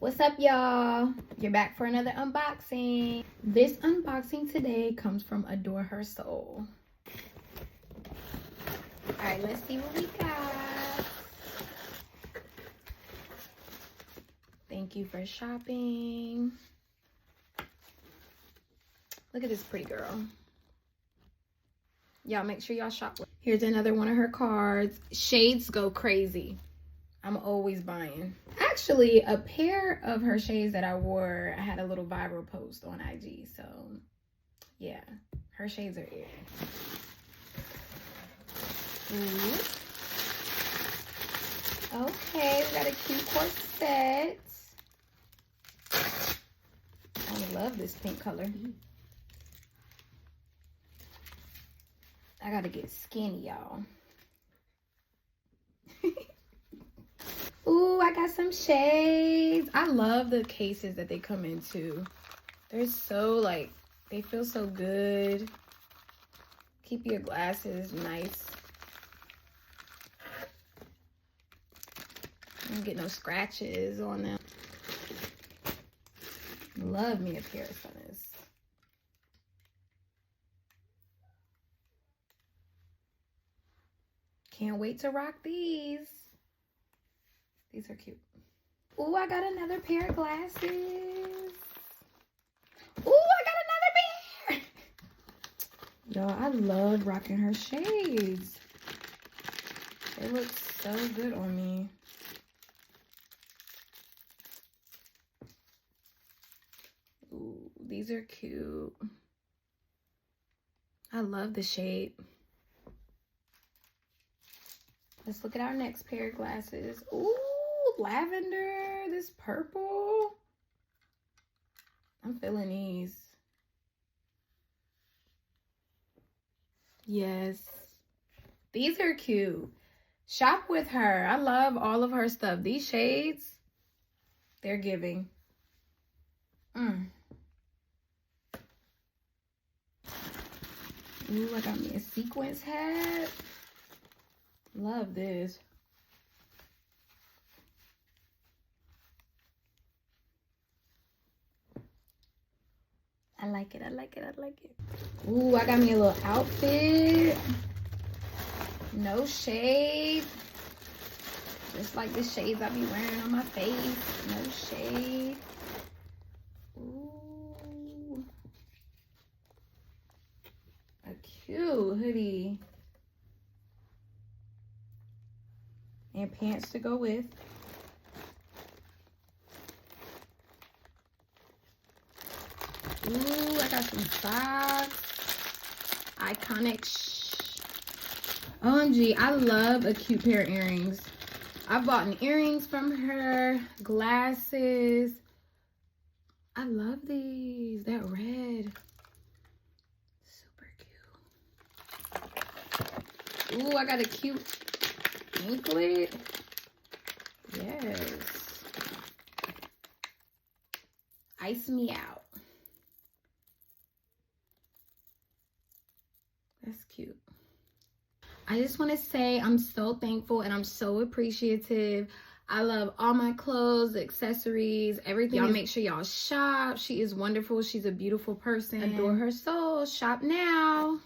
What's up, y'all? You're back for another unboxing. This unboxing today comes from Adore Her Soul. All right, let's see what we got. Thank you for shopping. Look at this pretty girl. Y'all make sure y'all shop. Here's another one of her cards. Shades go crazy. I'm always buying. Actually, a pair of her shades that I wore, I had a little viral post on IG. So, yeah, her shades are it. Okay, we got a cute corset. I love this pink color. I gotta get skinny, y'all. Ooh, I got some shades. I love the cases that they come into. They're so, like, they feel so good. Keep your glasses nice. Don't get no scratches on them. Love me a pair of Sunners. Can't wait to rock these. These are cute. Ooh, I got another pair of glasses. Ooh, I got another pair. Y'all, I love rocking her shades. They look so good on me. Ooh, these are cute. I love the shape. Let's look at our next pair of glasses. Ooh, lavender, this purple. I'm feeling these. Yes. These are cute. Shop with her. I love all of her stuff. These shades, they're giving. Ooh, I got me a sequence hat. Love this. I like it, I like it, I like it. Ooh, I got me a little outfit. No shade. Just like the shades I be wearing on my face. No shade. Ooh. A cute hoodie. And pants to go with. Ooh, I got some socks. Iconic. OMG, I love a cute pair of earrings. I've bought earrings from her, glasses. I love these. That red. Super cute. Ooh, I got a cute anklet. Yes. Ice me out. That's cute. I just want to say I'm so thankful and I'm so appreciative. I love all my clothes, accessories, everything. Y'all make sure y'all shop. She is wonderful. She's a beautiful person. Adore Her Soul. Shop now.